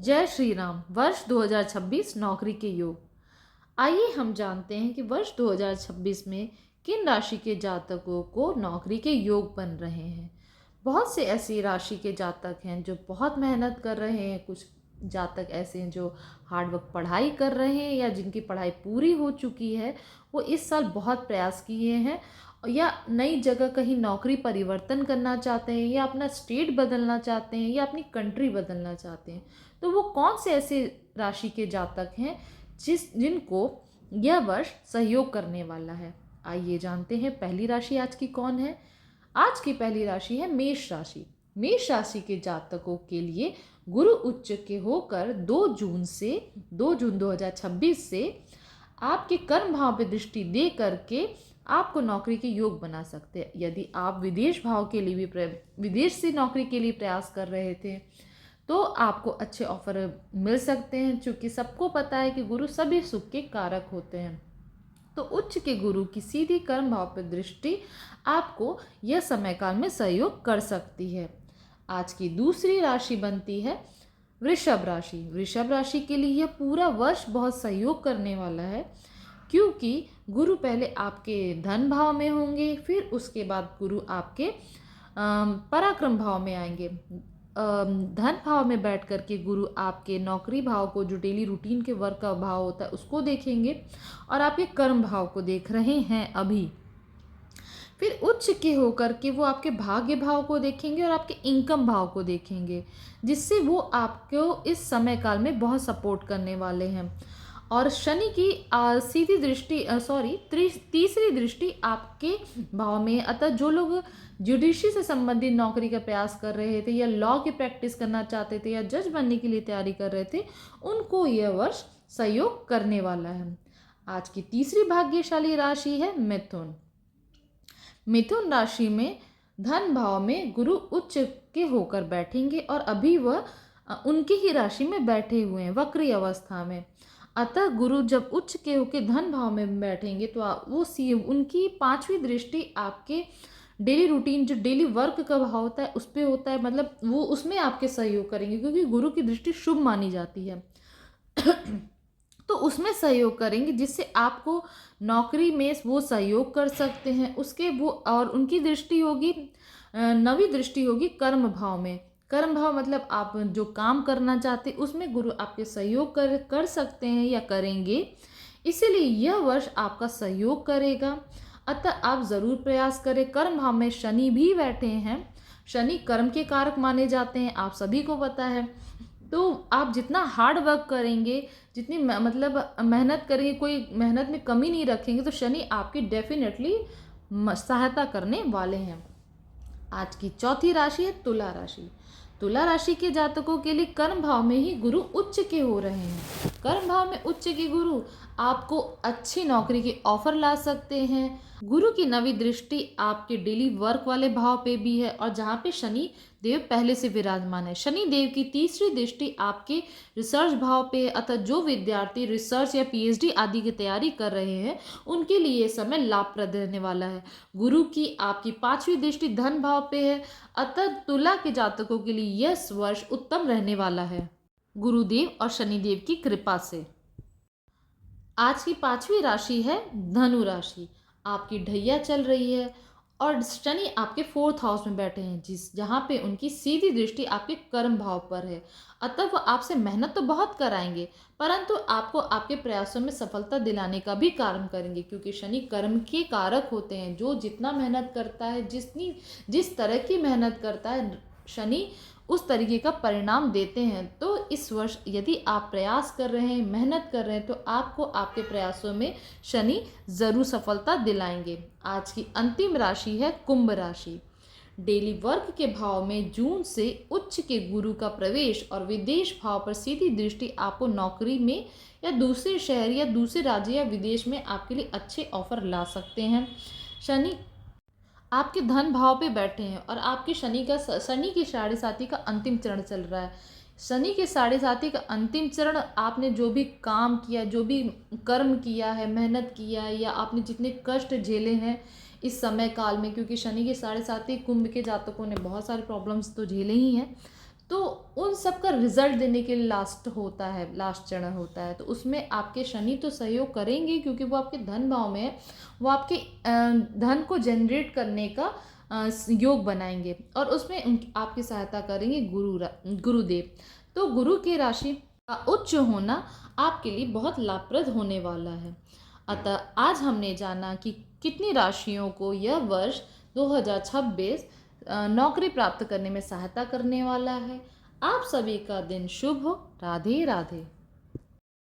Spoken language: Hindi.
जय श्री राम। वर्ष 2026 नौकरी के योग। आइए हम जानते हैं कि वर्ष 2026 में किन राशि के जातकों को नौकरी के योग बन रहे हैं। बहुत से ऐसी राशि के जातक हैं जो बहुत मेहनत कर रहे हैं। कुछ जातक ऐसे हैं जो हार्ड वर्क पढ़ाई कर रहे हैं या जिनकी पढ़ाई पूरी हो चुकी है। वो इस साल बहुत प्रयास किए हैं या नई जगह कहीं नौकरी परिवर्तन करना चाहते हैं या अपना स्टेट बदलना चाहते हैं या अपनी कंट्री बदलना चाहते हैं। तो वो कौन से ऐसे राशि के जातक हैं जिनको यह वर्ष सहयोग करने वाला है। आइए जानते हैं पहली राशि आज की कौन है। आज की पहली राशि है मेष राशि। मेष राशि के जातकों के लिए गुरु उच्च के होकर 2 जून 2026 से आपके कर्म भाव पे दृष्टि दे करके आपको नौकरी के योग बना सकते हैं। यदि आप विदेश भाव के लिए भी विदेश से नौकरी के लिए प्रयास कर रहे थे तो आपको अच्छे ऑफर मिल सकते हैं, क्योंकि सबको पता है कि गुरु सभी सुख के कारक होते हैं। तो उच्च के गुरु की सीधी कर्म भाव पर दृष्टि आपको यह समय काल में सहयोग कर सकती है। आज की दूसरी राशि बनती है वृषभ राशि। वृषभ राशि के लिए यह पूरा वर्ष बहुत सहयोग करने वाला है, क्योंकि गुरु पहले आपके धन भाव में होंगे, फिर उसके बाद गुरु आपके पराक्रम भाव में आएंगे। धन भाव में बैठ कर के गुरु आपके नौकरी भाव को, जो डेली रूटीन के वर्क का भाव होता है, उसको देखेंगे और आपके कर्म भाव को देख रहे हैं अभी। फिर उच्च के होकर के वो आपके भाग्य भाव को देखेंगे और आपके इनकम भाव को देखेंगे, जिससे वो आपको इस समय काल में बहुत सपोर्ट करने वाले हैं। और शनि की सीधी दृष्टि तीसरी दृष्टि आपके भाव में। अतः जो लोग जुडिशरी से संबंधित नौकरी का प्रयास कर रहे थे या लॉ की प्रैक्टिस करना चाहते थे या जज बनने के लिए तैयारी कर रहे थे, उनको यह वर्ष सहयोग करने वाला है। आज की तीसरी भाग्यशाली राशि है मिथुन। मिथुन राशि में धन भाव में गुरु उच्च के होकर बैठेंगे और अभी वह उनकी ही राशि में बैठे हुए हैं वक्री अवस्था में। अतः गुरु जब उच्च के होकर धन भाव में बैठेंगे तो वो उनकी 5वीं दृष्टि आपके डेली रूटीन, जो डेली वर्क का भाव होता है, उस पर होता है। मतलब वो उसमें आपके सहयोग करेंगे, क्योंकि गुरु की दृष्टि शुभ मानी जाती है। तो उसमें सहयोग करेंगे, जिससे आपको नौकरी में वो सहयोग कर सकते हैं। उसके वो और उनकी दृष्टि होगी, 9वीं दृष्टि होगी कर्म भाव में। कर्म भाव मतलब आप जो काम करना चाहते हैं उसमें गुरु आपके सहयोग कर सकते हैं या करेंगे। इसीलिए यह वर्ष आपका सहयोग करेगा। अतः आप जरूर प्रयास करें। कर्म भाव में शनि भी बैठे हैं। शनि कर्म के कारक माने जाते हैं, आप सभी को पता है। तो आप जितना हार्ड वर्क करेंगे, जितनी मेहनत करेंगे, कोई मेहनत में कमी नहीं रखेंगे, तो शनि आपकी डेफिनेटली सहायता करने वाले हैं। आज की चौथी राशि है तुला राशि। तुला राशि के जातकों के लिए कर्म भाव में ही गुरु उच्च के हो रहे हैं। कर्म भाव में उच्च के गुरु आपको अच्छी नौकरी के ऑफर ला सकते हैं। गुरु की 9वीं दृष्टि आपके डेली वर्क वाले भाव पे भी है, और जहाँ पे शनि देव पहले से विराजमान है। शनि देव की तीसरी दृष्टि आपके रिसर्च भाव पे। अतः जो विद्यार्थी रिसर्च या पीएचडी आदि की तैयारी कर रहे हैं, उनके लिए ये समय लाभप्रद रहने वाला है। गुरु की आपकी 5वीं दृष्टि धन भाव पे है। अतः तुला के जातकों के लिए यह वर्ष उत्तम रहने वाला है, गुरुदेव और शनिदेव की कृपा से। आज की 5वीं राशि है धनु राशि। आपकी ढैया चल रही है और शनि आपके 4th हाउस में बैठे हैं, जहाँ पे उनकी सीधी दृष्टि आपके कर्म भाव पर है। अतः वो आपसे मेहनत तो बहुत कराएंगे, परंतु आपको आपके प्रयासों में सफलता दिलाने का भी कार्य करेंगे, क्योंकि शनि कर्म के कारक होते हैं। जो जितना मेहनत करता है, जिस तरह की मेहनत करता है, शनि उस तरीके का परिणाम देते हैं। तो इस वर्ष यदि आप प्रयास कर रहे हैं, मेहनत कर रहे हैं, तो आपको आपके प्रयासों में शनि जरूर सफलता दिलाएंगे। आज की अंतिम राशि है कुंभ राशि। डेली वर्क के भाव में जून से उच्च के गुरु का प्रवेश और विदेश भाव पर सीधी दृष्टि आपको नौकरी में या दूसरे शहर या दूसरे राज्य या विदेश में आपके लिए अच्छे ऑफर ला सकते हैं। शनि आपके धन भाव पे बैठे हैं और आपके शनि की 7.5 का अंतिम चरण चल रहा है। शनि के 7.5 का अंतिम चरण, आपने जो भी काम किया, जो भी कर्म किया है, मेहनत किया है, या आपने जितने कष्ट झेले हैं इस समय काल में, क्योंकि शनि के 7.5 कुंभ के जातकों ने बहुत सारे प्रॉब्लम्स तो झेले ही हैं, तो उन सब का रिजल्ट देने के लिए लास्ट चरण होता है। तो उसमें आपके शनि तो सहयोग करेंगे क्योंकि वो आपके धन भाव में है, वो आपके धन को जनरेट करने का योग बनाएंगे और उसमें आपकी सहायता करेंगे गुरुदेव। तो गुरु की राशि का उच्च होना आपके लिए बहुत लाभप्रद होने वाला है। अतः आज हमने जाना कि कितनी राशियों को यह वर्ष 2026 नौकरी प्राप्त करने में सहायता करने वाला है। आप सभी का दिन शुभ हो। राधे राधे।